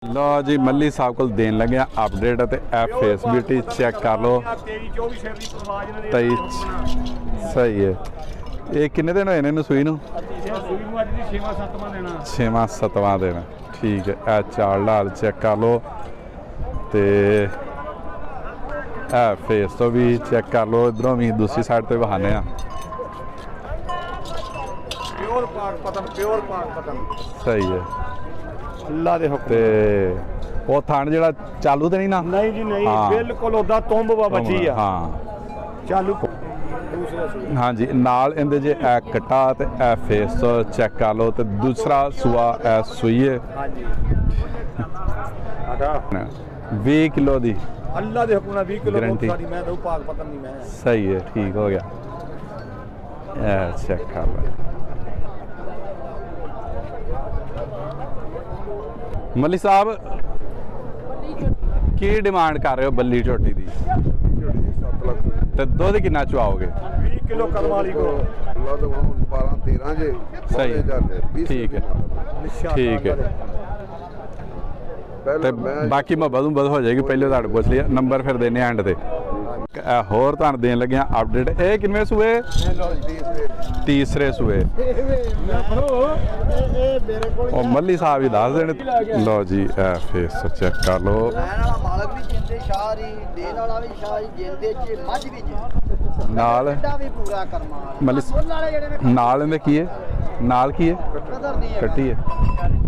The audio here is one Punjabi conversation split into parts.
लो जी मल्ली साहब को देन लगे अपडेट ते एफ फेस ब्यूटी चेक कर लो 23 सही है। ये किन्ने दिन होए ने सूई नूं? 6वां 7वां दिन ठीक है। ए चाल ढाल चेक कर लो ते ए फेस तो भी चेक कर लो, इधरों भी दूसरी साइड तो बहाने सही है। अल्लाह दे हुक्म ते वो थान जेड़ा चालू ते नहीं ना? नहीं जी नहीं, बिल्कुल ओदा तुंब बची आ। हाँ चालू हाँ जी नाल इंदे जे ए कट्टा ते ए फेस तो चेक कर लो ते दूसरा सुआ ए सूई है। हाँ जी आटा 20 किलो दी अल्लाह दे हुक्म 20 किलो गारंटी सारी मैं तो पाक पतन नहीं मैं सही है। ठीक हो गया। ए चेक कर लो मल्ली साहब की डिमांड कर रहे हो बल्ली झोटी दी? 7 लाख ते दुध कितना चुआओगे? 20 किलो करम वाली को अल्लाह तो 12 13 जे सही ठीक है ठीक है। पहले ਤੇ ਬਾਕੀ ਮੈਂ ਵਧੂ ਵਧ ਹੋ ਜਾਏਗੀ। ਪਹਿਲੇ ਤੁਹਾਡੇ ਪੁੱਛ ਲਿਆ ਨੰਬਰ ਫਿਰ ਦੇਣੇ ਐਂਡ ਤੇ ਹੋਰ ਤੁਹਾਨੂੰ ਦੇਣ ਲੱਗਿਆ ਅਪਡੇਟ। ਇਹ ਕਿੰਨੇ ਸੂਏ? ਤੀਸਰੇ ਸੂਏ। ਉਹ ਮੱਲੀ ਸਾਹਿਬ ਹੀ ਦੱਸ ਦੇਣ। ਲਓ ਜੀ ਇਹ ਫੇਸ ਚੈੱਕ ਕਰ ਲਓ। ਲੈਣ ਵਾਲਾ ਮਾਲਕ ਵੀ ਜਿੰਦੇ ਸ਼ਾਹਰੀ ਦੇਣ ਵਾਲਾ ਵੀ ਸ਼ਾਹਰੀ ਜਿੰਦੇ ਚ ਮੱਝ ਵੀ ਜਿੰਦੇ ਨਾਲ ਦਾ ਵੀ ਪੂਰਾ ਕਰਮਾ ਮੱਲੀ ਫੁੱਲ ਵਾਲੇ ਜਿਹੜੇ ਨੇ ਨਾਲ ਇਹਦੇ ਕੀ ਹੈ? ਨਾਲ ਕੀ ਹੈ? ਕਦਰ ਨਹੀਂ ਹੈ ਕੱਟੀ ਹੈ।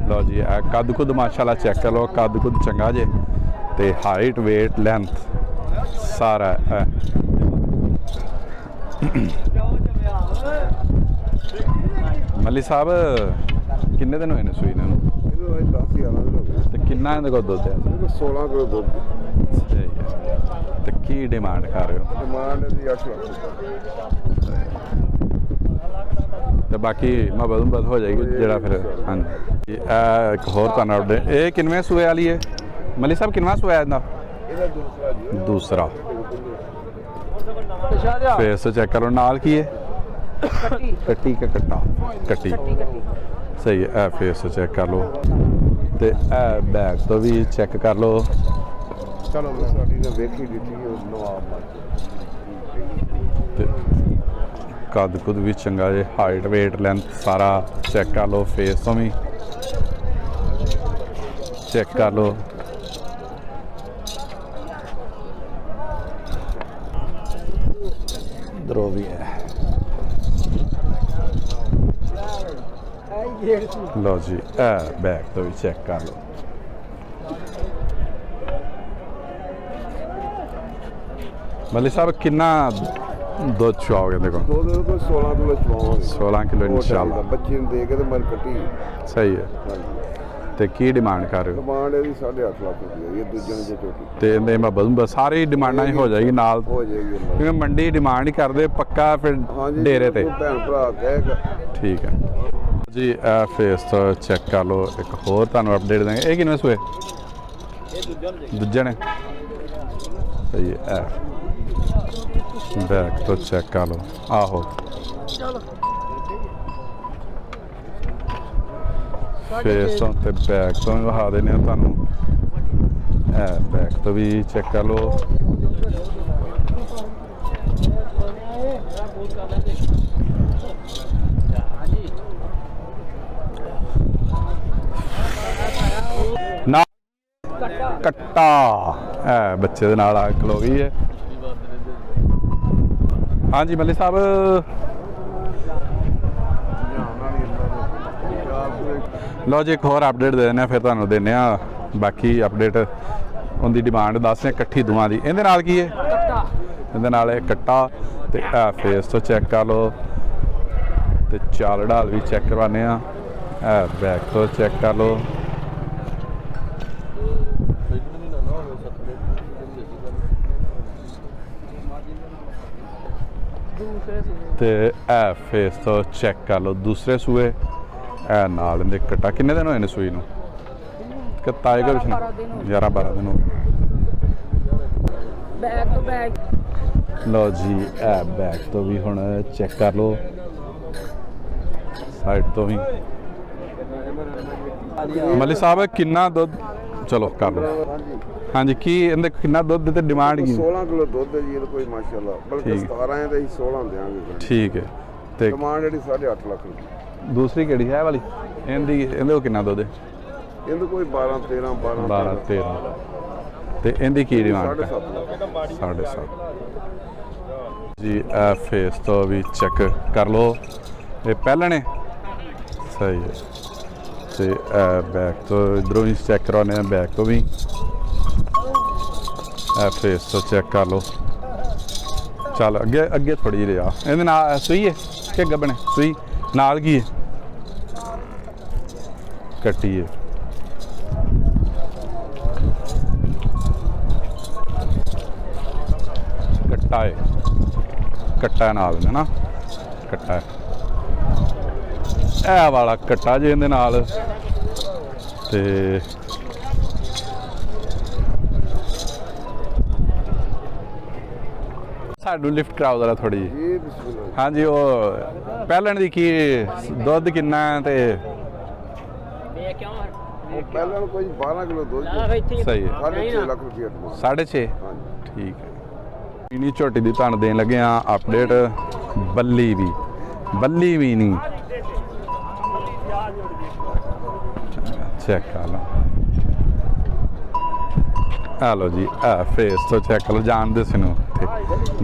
ਲਓ ਜੀ ਇਹ ਕੱਦ ਕੁੱਦ ਮਾਸ਼ਾਅੱਲਾ ਚੈੱਕ ਕਰ ਲਓ। ਕੱਦ ਕੁੱਦ ਚੰਗਾ ਜੇ ਤੇ ਹਾਈਟ ਵੇਟ ਲੈਂਥ ਸਾਰਾ ਹੈ। ਮੱਲੀ ਸਾਹਿਬ ਕਿੰਨੇ ਦਿਨ ਹੋਏ ਨੇ ਸੂਈ ਨੂੰ? ਇਹਨੂੰ 10 11 ਦਿਨ ਹੋ ਗਏ। ਤੇ ਕਿੰਨਾ ਇਹਦੇ ਕੋਲ ਦੁੱਧ ਹੈ? ਇਹਨੂੰ 16 ਕਿਲੋ ਦੁੱਧ ਸਹੀ ਹੈ। ਤੇ ਕੀ ਡਿਮਾਂਡ ਕਰ ਰਹੇ ਹੋ? ਡਿਮਾਂਡ ਦੀ 8 ਲੱਖ ਤੇ ਬਾਕੀ ਮੈਂ ਵਧੂ ਵੱਧ ਹੋ ਜਾਏਗੀ ਜਿਹੜਾ ਫਿਰ। ਹਾਂਜੀ ਇਹ ਇੱਕ ਹੋਰ ਤੁਹਾਨੂੰ update। ਇਹ ਕਿੰਨਵੇਂ ਸੂਏ ਵਾਲੀ ਹੈ ਮੱਲੀ ਸਾਹਿਬ? ਕਿੰਨਵਾਂ ਸੂਆ ਇਹਦਾ? ਇਹਦਾ ਦੂਸਰਾ ਜੀ ਦੂਸਰਾ। ਫੇਸ ਚੈੱਕ ਕਰੋ। ਨਾਲ ਕੀ ਹੈ? ਕੱਟੀ का कट्टा ਕੱਟੀ सही है। ए फेस चेक कर लो ते ए बैग तो भी चेक कर लो। ਚਲੋ ਸਾਡੀ ਨੇ ਵੇਖੀ ਦਿੱਤੀ ਉਹ ਨਵਾਬ ते कद कुद भी चंगा जे हाइट वेट लेंथ सारा चेक कर लो। फेस तो भी चेक कर लो। इधरों भी है। लो जी ए बैग तो भी चेक कर लो। मल्ली साहब कितना दुध चुआओगे? देखो ਦੋ ਦਿਨ ਤੋਂ 16 ਕਿਲੋ ਚਵਾਵਾਂਗੇ। 16 किलो इंशाल्लाह ਬੱਚੇ ਨੂੰ ਦੇ ਕੇ ਤੇ ਮਰ ਕੱਟੀ सही है। ਤੇ ਕੀ ਡਿਮਾਂਡ ਕਰ ਰਹੇ ਹੋ? ਡਿਮਾਂਡ ਇਹਦੀ 8.5 ਲੱਖ ਰੁਪਏ ਇਹ ਦੂਜੇ ਨੇ ਜੇ ਝੋਟੀ ਤੇ ਇਹਦੇ ਮੈਂ ਵਧੂੰਗਾ ਸਾਰੀ ਡਿਮਾਂਡਾਂ ਹੀ ਹੋ ਜਾਏਗੀ ਨਾਲ ਹੋ ਜਾਏਗੀ ਅੱਲਾ। ਕਿਉਂਕਿ ਮੰਡੀ ਡਿਮਾਂਡ ਹੀ ਕਰਦੇ ਪੱਕਾ ਫਿਰ ਹਾਂਜੀ ਡੇਰੇ ਤੇ। ਕੋਈ ਭੈਣ ਭਰਾ ਕਹੇਗਾ ਠੀਕ ਹੈ ਜੀ। ਇਹ ਫੇਸ ਤੋਂ ਚੈੱਕ ਕਰ ਲਓ। ਇੱਕ ਹੋਰ ਤੁਹਾਨੂੰ ਅਪਡੇਟ ਦਾਂਗੇ। ਇਹ ਕਿੰਨੇ ਸੂਏ? ਦੂਜੇ ਨੇ ਸਹੀ ਹੈ। बैक तो चेक कर लो। आहो फेस तो ते बैक तो भी विखा देने तुहानू। बैक तो भी चेक कर लो। ना कट्टा बच्चे दे नाल आ खलो गई है। हाँ जी मल्ली साहब लो जी एक होर अपडेट दे देने फिर तुहानू देने बाकी अपडेट उनकी डिमांड दसने कट्ठी दुआं दी। इहदे नाल की है? इहदे नाल कट्टा ते फेस तो चेक कर लो ते चाल ढाल भी चेक करवाने बैक तो चेक कर लो। ते ए फेस तो चेक कर लो दूसरे सूए। ए नाल इहदे कट्टा किन्ने दिन होए ने सूई नूं? ताए का 11-12 दिन हो गए। बैग तो बैग लो जी ए बैग तो भी हुण चेक कर लो साइड तो भी। मलिक साहब किन्ना दुध ਚਲੋ ਕਰ ਲਓ। ਹਾਂਜੀ ਕੀ ਇਹਦੇ ਕਿੰਨਾ ਦੁੱਧ ਤੇ ਡਿਮਾਂਡ ਕੀ 16 ਕਿਲੋ ਦੁੱਧ ਹੈ ਜੀ ਇਹਦਾ ਕੋਈ ਮਾਸ਼ਾਅੱਲਾ, ਬਲਕਿ ਠੀਕ। 17 ਹੈ ਤੇ ਅਸੀਂ 16 ਦੇਵਾਂਗੇ। ਠੀਕ ਹੈ ਤੇ ਡਿਮਾਂਡ ਜਿਹੜੀ 8.5 ਲੱਖ ਰੁਪਏ। ਦੂਸਰੀ ਕਿਹੜੀ ਹੈ ਇਹ ਵਾਲੀ? ਇਹਦੇ ਕੋਲ ਕਿੰਨਾ ਦੁੱਧ ਹੈ? ਇਹਦੇ ਕੋਈ 12 13 12 13 ਤੇ ਇਹਦੀ ਕੀ ਡਿਮਾਂਡ? 7.5 ਲੱਖ। 7.5 ਜੀ। ਇਹ ਫੇਸ ਤੋਂ ਵੀ ਚੈੱਕ ਕਰ ਲਓ, ਇਹ ਪਹਿਲਾਂ ਨੇ ਸਹੀ ਹੈ। ਤੇ ਬੈਕ ਤੋਂ ਇਧਰੋਂ ਵੀ ਚੈੱਕ ਕਰਾਉਣੇ ਆ, ਬੈਕ ਤੋਂ ਵੀ ਇਹ ਫੇਸ ਤੋਂ ਚੈੱਕ ਕਰ ਲਓ। ਚੱਲ ਅੱਗੇ ਅੱਗੇ ਥੋੜੀ ਜਿਹੀ ਲਿਆ। ਇਹਦੇ ਨਾਲ ਸੂਈ ਹੈ ਕਿ ਗੱਬਣ? ਸੂਈ ਨਾਲ ਕੀ ਹੈ? ਕੱਟੀ ਹੈ। ਕੱਟਾ ਹੈ, ਕੱਟਾ ਨਾਲ ਹੈ ਨਾ, ਕੱਟਾ ਹੈ। ਇਹ ਵਾਲਾ ਕੱਟਾ ਜੇ ਇਹਦੇ ਨਾਲ ਤੇ ਸਾਨੂੰ ਲਿਫਟ ਕਰਾਓ ਜ਼ਰਾ ਥੋੜੀ ਜੀ। ਜੀ ਬਿਸਮਿਲ੍ਲਾ। ਹਾਂਜੀ ਉਹ ਪਹਿਲਣ ਦੀ ਕੀ ਦੁੱਧ ਕਿੰਨਾ ਹੈ ਤੇ ਉਹ ਪਹਿਲਾਂ ਨੂੰ ਕੋਈ 12 ਕਿਲੋ ਦੁੱਧ ਸਹੀ ਹੈ 6.5 ਲੱਖ ਰੁਪਏ ਡਿਮਾਂਡ। 6.5 ਹਾਂਜੀ ਠੀਕ ਹੈ। ਇਨੀ ਝੋਟੀ ਦੀ ਤੁਹਾਨੂੰ ਦੇਣ ਲੱਗੇ ਆ ਅਪਡੇਟ। ਬੱਲੀ ਵੀ ਨਹੀਂ ਚੈੱਕ ਕਰ ਲਓ। ਆ ਲਓ ਜੀ, ਆ ਫੇਸ ਤੋਂ ਚੈੱਕ ਕਰ ਲਓ, ਜਾਣਦੇ ਸੀ ਨੂੰ ਇੱਥੇ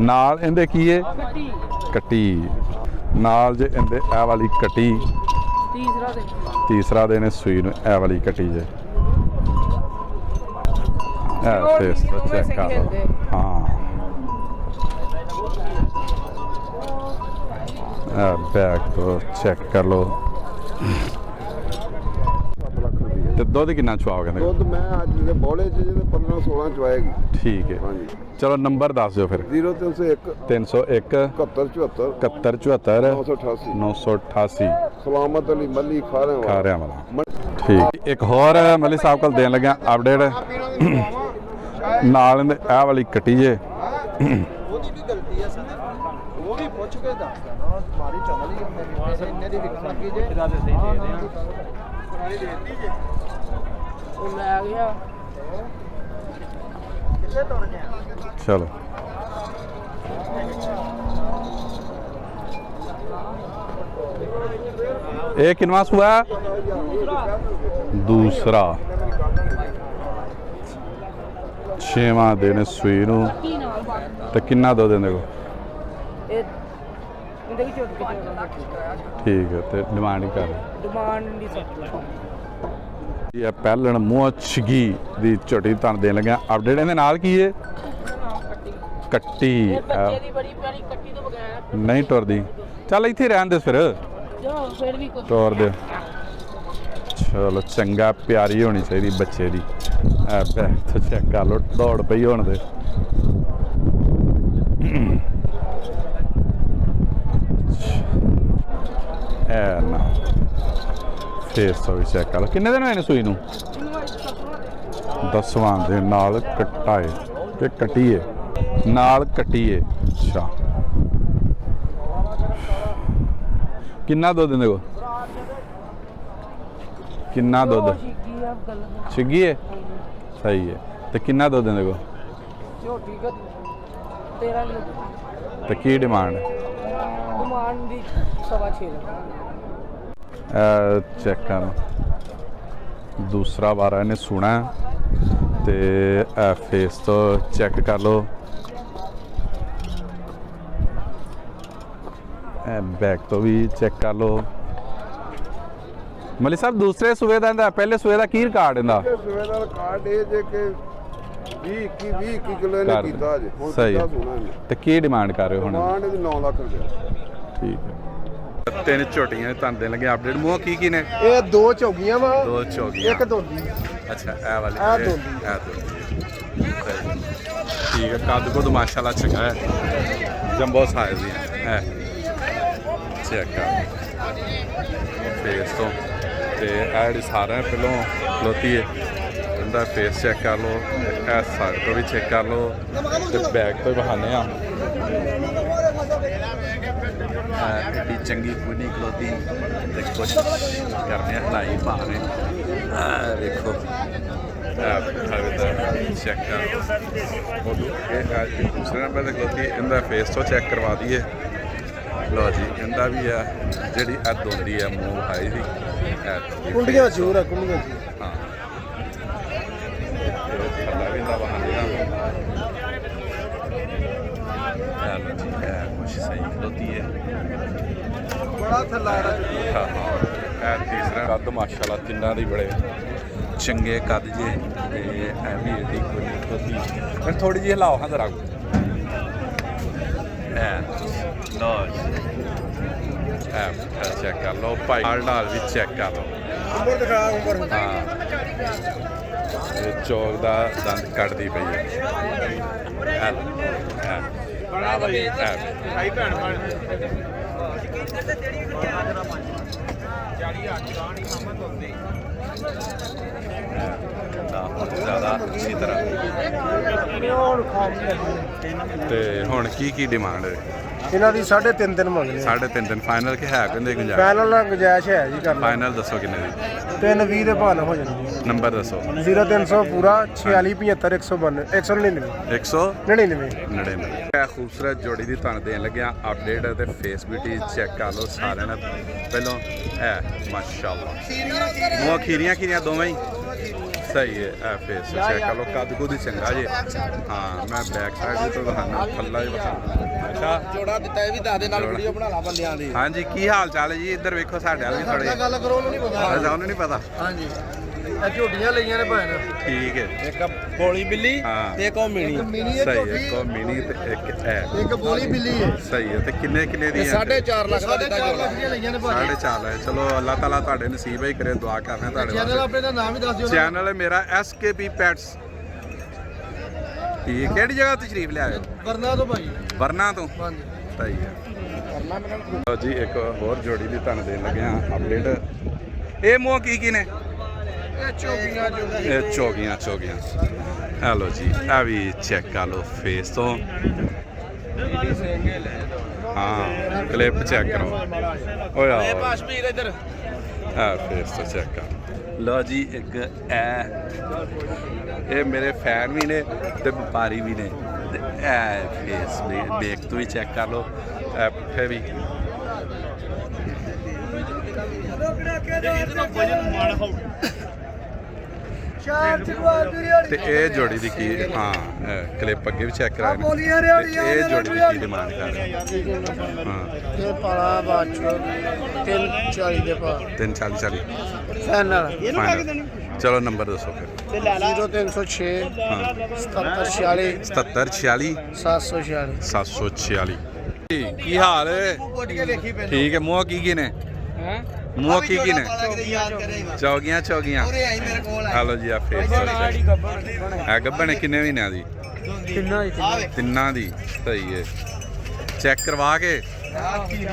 ਨਾਲ ਇਹਦੇ ਕੀ ਹੈ? ਕੱਟੀ ਨਾਲ ਜੇ ਇਹਦੇ ਇਹ ਵਾਲੀ ਕੱਟੀ। ਤੀਸਰਾ ਦੇ ਨੇ ਸੂਈ ਨੂੰ ਇਹ ਵਾਲੀ ਕੱਟੀ ਜੇ। ਇਹ ਫੇਸ ਤੋਂ ਚੈੱਕ ਕਰ ਲਓ। ਹਾਂ ਬੈਕ ਤੋਂ ਚੈੱਕ ਕਰ ਲਓ। 7 ਲੱਖ ਰੁਪਏ ਤੇ ਦੁੱਧ ਕਿੰਨਾ ਚੁਆਓਗੇ? ਦੁੱਧ ਮੈਂ ਅੱਜ ਦੇ ਬੋਲੇ ਚ ਜਿਹਦੇ 15 16 ਚਵਾਏਗੀ। ਠੀਕ ਹੈ ਹਾਂਜੀ ਚਲੋ ਨੰਬਰ ਦੱਸ ਦਿਓ ਫਿਰ। 0301 301 71 74 71 74 988 988 ਸਲਾਮਤ ਅਲੀ ਮੱਲੀ ਖਾਰਿਆਂ ਵਾਲਾ। ਖਾਰਿਆਂ ਵਾਲਾ। ਠੀਕ। ਇੱਕ ਹੋਰ ਮੱਲੀ ਸਾਹਿਬ ਕੋਲ ਦੇਣ ਲੱਗਿਆ ਅਪਡੇਟ। ਨਾਲ ਇਹਦੇ ਇਹ ਵਾਲੀ ਕੱਟੀ ਜੇ। ਉਹਦੀ ਵੀ ਗਲਤੀ ਹੈ ਸਰ, ਉਹ ਵੀ ਪੁੱਛ ਕੇ ਦੱਸਦਾ ਨਾ, ਮਾਰੀ ਚਮਲ ਹੀ ਇੰਨੇ ਦੀ ਵਿਕਣ ਲੱਗੀ ਜੇ। ਇਹਦਾ ਤੇ ਸਹੀ ਦੇ ਦੇ ਆ। ਉਹ ਲੈ ਗਿਆ ਕਿੱਥੇ ਤੁਰ ਗਿਆ? ਚਲੋ ਇਹ ਕਿੰਨਵਾਂ ਸੂਆ? ਦੂਸਰਾ। 6ਵਾਂ ਦਿਨ ਸੂਈ ਨੂੰ ਤੇ ਕਿੰਨਾ ਦੁੱਧ ਦਿੰਦੇ ਕੋ? ਇਹਦੇ ਵਿੱਚ ਛੋਟ ਕੇ ਠੀਕ ਹੈ ਤੇ ਡਿਮਾਂਡ ਹੀ ਕਰ ਡਿਮਾਂਡ ਨਹੀਂ ਸਕਦਾ। ਇਹ ਪਹਿਲਣ ਮੋਛਗੀ ਦੀ ਝੋਟੀ ਤੁਹਾਨੂੰ ਦੇਣ ਲੱਗਿਆ ਅਪਡੇਟ। ਇਹਦੇ ਨਾਲ ਕੀ ਹੈ? ਕੱਟੀ। ਬੱਚੇ ਦੀ ਬੜੀ ਪਿਆਰੀ ਕੱਟੀ ਤੋਂ ਬਗੈਰ ਨਹੀਂ ਟੁਰਦੀ। ਚੱਲ ਇੱਥੇ ਰਹਿਣ ਦੇ ਫਿਰ, ਜੋ ਫਿਰ ਵੀ ਕੁਝ ਤੋਰ ਦਿਓ। ਚਲੋ ਚੰਗਾ ਪਿਆਰੀ ਹੋਣੀ ਚਾਹੀਦੀ ਬੱਚੇ ਦੀ। ਬੈਕ ਤੋਂ ਚੈੱਕ ਕਰ ਲਓ, ਦੌੜ ਪਈ ਹੋਣ ਦੇ। ਨਾ ਫੇਸ ਤੋਂ ਵੀ ਚੈੱਕ ਕਰ ਲਓ। ਕਿੰਨੇ ਦਿਨ ਹੋਏ ਨੇ ਸੂਈ ਨੂੰ? 10ਵਾਂ ਦੇ ਨਾਲ ਕੱਟਾ ਏ ਤੇ ਕੱਟੀ ਏ ਨਾਲ ਕੱਟੀ ਏ। ਅੱਛਾ ਕਿੰਨਾ ਦੁੱਧ ਦਿੰਦੇ ਕੋ? ਕਿੰਨਾ ਦੁੱਧ? ਛਿੱਗੀ ਹੈ ਸਹੀ ਹੈ। ਤੇ ਕਿੰਨਾ ਦੁੱਧ ਦਿੰਦੇ ਕੋ? ਝੋਟੀ ਦਾ 13 ਕਿਲੋ ਤੇ ਕੀ ਡਿਮਾਂਡ? ਡਿਮਾਂਡ ਦੀ 6.5 ਚੈੱਕ ਕਰ। ਦੂਸਰਾ ਵਾਰਾ ਇਹਨੇ ਸੁਣਾ ਤੇ ਫੇਸ ਤੋਂ ਚੈੱਕ ਕਰ ਲਓ। ਬੈਕ ਤੋਂ ਵੀ ਚੈੱਕ ਕਰ ਲਓ। ਮਲੀ ਸਾਹਿਬ ਦੂਸਰੇ ਸੂਏ ਦਾ ਪਹਿਲੇ ਸੂਏ ਦਾ ਕੀ ਰਿਕਾਰਡ ਇਹਦਾ? ਸੂਏ ਦਾ ਰਿਕਾਰਡ ਇਹ ਜੇ ਕਿ 20 ਕਿਲੋ ਨੇ ਕੀਤਾ ਜੇ। ਹੁਣ ਸਹੀ ਕਿੱਦਾਂ ਸੁਣਾ ਇਹਨੇ? ਤੇ ਕੀ ਡਿਮਾਂਡ ਕਰ ਰਹੇ ਹੋ ਹੁਣ? ਡਿਮਾਂਡ ਇਹਦੀ 9 ਲੱਖ ਰੁਪਏ। ਠੀਕ ਹੈ। ਤਿੰਨ ਝੋਟੀਆਂ ਤੁਹਾਨੂੰ ਦੇਣ ਲੱਗੇ ਅਪਡੇਟ। ਮੂੰਹ ਕੀ ਨੇ? ਇਹ ਦੋ ਚੌਗੀਆਂ ਵਾ, ਦੋ ਝੋਟੀਆਂ। ਇੱਕ ਦੋਂਦੀ। ਅੱਛਾ ਇਹ ਵਾਲੀ ਇਹ ਦੋਂਦੀ। ਇਹ ਦੋਂਦੀ। ਠੀਕ ਹੈ। ਕੱਦ ਕੋ ਮਾਸ਼ਾਅੱਲਾ ਚੰਗਾ ਹੈ, ਜੰਬੋ ਸਾਈਜ਼ ਦੀ ਹੈ। ਚੈੱਕ ਕਰ ਫੇਸ ਤੋਂ ਤੇ ਇਹ ਜਿਹੜੀ ਸਾਰਿਆਂ ਪਹਿਲੋਂ ਖਲੋਤੀ ਹੈ ਇਹਦਾ ਫੇਸ ਚੈੱਕ ਕਰ ਲਓ। ਇਹ ਸਾਈਡ ਤੋਂ ਵੀ ਚੈੱਕ ਕਰ ਲਓ ਤੇ ਬੈਕ ਤੋਂ ਵੀ ਬਹਾਨੇ ਆ। ਐਡੀ ਚੰਗੀ ਕੁਨੀ ਖਲੋਤੀ ਤੇ ਕੁਛ ਕਰਨੇ ਹਲਾਈ ਭਾਵੇਂ ਦੇਖੋ ਚੈੱਕ ਕਰ ਦੂਸਰੇ ਨੰਬਰ ਤੇ ਖਲੋਤੀ ਇਹਦਾ ਫੇਸ ਤੋਂ ਚੈੱਕ ਕਰਵਾ ਦਈਏ। ਲਓ ਜੀ ਇਹਦਾ ਵੀ ਆ ਜਿਹੜੀ ਅੱਧ ਹੁੰਦੀ ਹੈ ਮੂੰਹ ਹਾਈ ਦੀ ਕੁੰਡੀਆਂ ਜ਼ਰੂਰ ਆ ਕੁੰਡੀਆਂ ਹਾਂ ਥੱਲਾ ਵੀ ਦਾ ਬਹਾਨਾ ਕੁਛ ਸਹੀ ਖਲੋਤੀ ਹੈ ਬੜਾ ਥੱਲਾ ਹਾਂ ਤੀਸਰਾ ਕੱਦ ਮਾਸ਼ਾਅੱਲਾ ਤਿੰਨਾਂ ਦੀ ਬੜੇ ਚੰਗੇ ਕੱਦ ਜੇ ਤੇ ਐ ਵੀ ਏਡੀ ਕੋਈ ਖਲੋਤੀ ਫਿਰ ਥੋੜੀ ਜਿਹੀ ਹਿਲਾਓ ਹਾਂ ਜ਼ਰਾ ਲਓ ਚੈੱਕ ਕਰ ਲਓ ਭਾਈ ਨਾਲ ਵੀ ਚੈੱਕ ਕਰ ਲਓ ਉੱਪਰ ਦਿਖਾ ਉੱਪਰ ਹਾਂ ਇਹ ਚੌਕ ਦਾ ਦੰਦ ਕੱਢਦੀ ਪਈ ਹੈ ਬੜਾ ਵਧੀਆ ਭਾਈ ਭੈਣ ਬਣ ਜ਼ਿਆਦਾ ਅੱਛੀ ਤਰ੍ਹਾਂ ਤੇ ਹੁਣ ਕੀ ਡਿਮਾਂਡ ਹੈ ਇਹਨਾਂ ਦੀ 3.5 ਦਿਨ ਮੰਗਦੇ 3.5 ਦਿਨ ਫਾਈਨਲ ਕਿ ਹੈ ਕਹਿੰਦੇ ਗੁੰਜਾਇਸ਼ ਪੈਨਲ ਨਾਲ ਗੁੰਜਾਇਸ਼ ਹੈ ਜੀ ਕਰਨਾ ਫਾਈਨਲ ਦੱਸੋ ਕਿੰਨੇ ਦੀ 320 ਦੇ ਭਾਅ ਨਾਲ ਹੋ ਜਾਣਗੇ ਨੰਬਰ ਦੱਸੋ 0300 ਪੂਰਾ 4675 199 99 ਇਹ ਖੂਬਸੂਰਤ ਜੋੜੀ ਦੀ ਤੁਹਾਨੂੰ ਦੇਣ ਲੱਗਿਆ ਅਪਡੇਟ ਤੇ ਫੇਸ ਬਿਊਟੀ ਚੈੱਕ ਕਰ ਲਓ ਸਾਰਿਆਂ ਨੇ ਪਹਿਲਾਂ ਇਹ ਮਾਸ਼ਾਅੱਲਾ ਮੂੰਹ ਖੀਰੀਆਂ ਦੋਵੇਂ ਹੀ ਸਹੀ ਹੈ ਇਹ ਫੇਸ ਚੈੱਕ ਕਰ ਲਓ ਕੱਦ ਕੁਦ ਹੀ ਚੰਗਾ ਜੇ ਹਾਂ ਮੈਂ ਬੈਕ ਸਾਈਡ ਵੀ ਤੋਂ ਦਿਖਾਣਾ ਥੱਲਾ ਵੀ ਦਿਖਾਣਾ ਅੱਛਾ ਜੋੜਾ ਦਿੱਤਾ ਇਹ ਵੀ ਦੱਸ ਦੇ ਨਾਲ ਵੀਡੀਓ ਬਣਾ ਲਾ ਬੰਦਿਆਂ ਦੀ ਹਾਂਜੀ ਕੀ ਹਾਲ ਚਾਲ ਹੈ ਜੀ ਇੱਧਰ ਵੇਖੋ ਸਾਡੇ ਵਾਲ ਵੀ ਥੋੜੇ ਗੱਲ ਕਰੋ ਉਹਨੂੰ ਨਹੀਂ ਪਤਾ ਉਹਨੂੰ ਨਹੀਂ ਪਤਾ ਹਾਂਜੀ ਇਹ ਝੋਟੀਆਂ ਲਈਆਂ ਨੇ ਭੈਣ ਠੀਕ ਹੈ ਇੱਕ ਬੋਲੀ ਬਿੱਲੀ ਹਾਂ ਤੇ ਇੱਕ ਉਹ ਮਿਣੀ ਸਹੀ ਹੈ ਇੱਕ ਮਿਨੀ ਤੇ ਇੱਕ ਇਹ ਇੱਕ ਬੋਲੀ ਬਿੱਲੀ ਹੈ ਸਹੀ ਹੈ ਤੇ ਕਿੰਨੇ ਦੀ ਹੈ 4.5 ਲੱਖ ਦਾ ਦਿੱਤਾ ਜੋੜਾ ਲਈਆਂ ਨੇ ਭਾਜੀ 4.5 ਹੈ ਚਲੋ ਅੱਲਾਹ ਤਾਲਾ ਤੁਹਾਡੇ ਨਸੀਬ ਹੀ ਕਰੇ ਦੁਆ ਕਰ ਰਹੇ ਤੁਹਾਡੇ ਚੈਨਲ ਆਪਣੇ ਦਾ ਨਾਮ ਹੀ ਦੱਸ ਦਿਓ ਚੈਨਲ ਹੈ ਮੇਰਾ SKP Pets ਇਹ ਕਿਹੜੀ ਜਗ੍ਹਾ ਤੋਂ ਤਸ਼ਰੀਫ ਲਿਆਏ ਵਰਨਾ ਤੋਂ ਭਾਜੀ ਵਰਨਾ ਤੋਂ ਹਾਂਜੀ ਸਹੀ ਹੈ ਲਓ ਜੀ ਇੱਕ ਹੋਰ ਜੋੜੀ ਦੀ ਤੁਹਾਨੂੰ ਦੇਣ ਲੱਗੇ ਹਾਂ ਅਪਡੇਟ ਇਹ ਮੂੰਹ ਕੀ ਨੇ ਇਹ ਚੋਕੀਆਂ ਇਹ ਚੋਗੀਆਂ ਹੈਲੋ ਜੀ ਆ ਵੀ ਚੈੱਕ ਕਰ ਲਓ ਫੇਸ ਤੋਂ ਹਾਂ ਕਲਿੱਪ ਚੈੱਕ ਕਰੋ ਓਏ ਆ ਪਾਸ਼ਮੀਰ ਇੱਧਰ ਆ ਫੇਸ ਤੋਂ ਚੈੱਕ ਕਰ ਲਓ ਜੀ ਇੱਕ ਇਹ ਮੇਰੇ ਫੈਨ ਵੀ ਨੇ ਤੇ ਵਪਾਰੀ ਵੀ ਨੇ ਤੇ ਇਹ ਫੇਸ ਦੇਖ ਤੋਂ ਵੀ ਚੈੱਕ ਕਰ ਲਓ ਇਹ ਪੁੱਠੇ ਵੀ ਤੇ ਇਹ ਜੋੜੀ ਦੀ ਕੀ ਹਾਂ ਕਲਿੱਪ ਅੱਗੇ ਵੀ ਚੈੱਕ ਕਰਾਇਆ ਤੇ ਇਹ ਜੋੜੀ ਦੀ ਕੀ ਡਿਮਾਂਡ ਕਰ ਰਹੇ ਹਾਂ ਇਹ ਪਾਲਾ ਬਾਚੋ 340 ਦੇ ਪਾ 340 ਫਾਈਨਲ ਚਲੋ ਨੰਬਰ ਦੱਸੋ ਫਿਰ 0306 ਹਾਂ 7746 7746 746 746 ਕੀ ਹਾਲ ਹੈ ਠੀਕ ਹੈ ਮੂੰਹ ਕੀ ਨੇ ਮੂੰਹ ਕੀ ਨੇ ਚੌਗੀਆਂ ਹਲੋ ਜੀ ਆ ਫੇਸ ਆ ਗੱਬਣ ਕਿੰਨੇ ਮਹੀਨਿਆਂ ਦੀ ਤਿੰਨਾਂ ਦੀ ਸਹੀ ਹੈ ਚੈੱਕ ਕਰਵਾ ਕੇ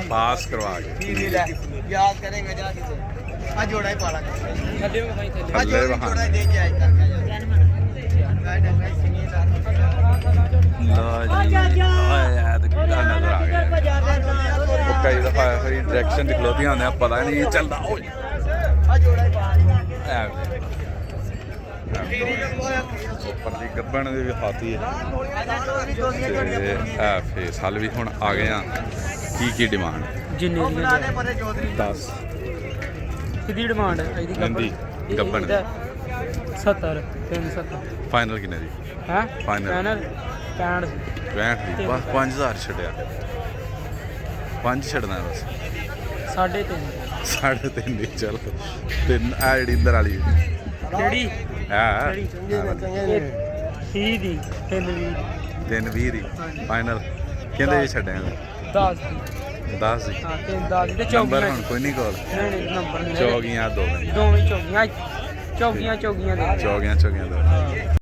ਪਾਸ ਕਰਵਾ ਕੇ ਯਾਦ ਕਰੇਗਾ ਜਾ ਕਿਤੇ ਆ ਜੋੜਾ ਹੀ ਪਾਲਾ ਥੱਲੇ ਵਹਾਂ ਦੇ ਕੇ ਆਈ ਕਰਕੇ ਲਓ ਜੀ ਓਏ ਆ ਤੇ ਨਜ਼ਰ ਆ ਗਿਆ ਉਹ ਕਈ ਦਫਾ ਫਿਰ ਡਾਇਰੈਕਸ਼ਨ ਤੇ ਖਲੋਤੀਆਂ ਹੁੰਦੀਆਂ ਪਤਾ ਨਹੀਂ ਚੱਲਦਾ ਓਏ ਆ ਜੋੜਾ ਹੀ ਪਾਲਾ ਉੱਪਰ ਦੀ ਗੱਬਣ ਦੇ ਵੀ ਹਾਥੀ ਹੈ ਤੇ ਆ ਫੇਸ ਹਲ ਵੀ ਹੁਣ ਆ ਗਏ ਆ ਕੀ ਡਿਮਾਂਡ ਜਿੰਨੇ ਦੀਆਂ 10 ਕਿਹਦੀ ਡਿਮਾਂਡ ਹੈ ਇਹਦੀ ਇਹਦੀ ਗੱਬਣ 70 370 ਫਾਈਨਲ ਕਿੰਨੇ ਦੀ ਹੈ Final. 65 65 ਦੀ ਬਸ 5000 ਛੱਡਿਆ 5 ਛੱਡਣਾ ਬਸ 3.5 3.5 ਦੀ ਚਲੋ ਤਿੰਨ ਆ ਜਿਹੜੀ ਇੰਦਰ ਵਾਲੀ ਕਿਹੜੀ ਹੈ 30 ਦੀ 320 ਦੀ ਫਾਈਨਲ ਕਹਿੰਦੇ ਜੀ ਛੱਡਿਆ 10 ਦੀ 10 ਦੀ ਹਾਂ 10 ਦੀ ਤੇ ਨੰਬਰ ਚੌਗੀਆਂ ਹੁਣ ਕੋਈ ਨਹੀਂ ਕੋਲ ਨਹੀਂ ਨੰਬਰ ਨਹੀਂ ਚੌਗੀਆਂ ਦੋ ਦੋਵੇਂ ਚੌਗੀਆਂ ਦੇ ਚੌਗੀਆਂ ਦੋ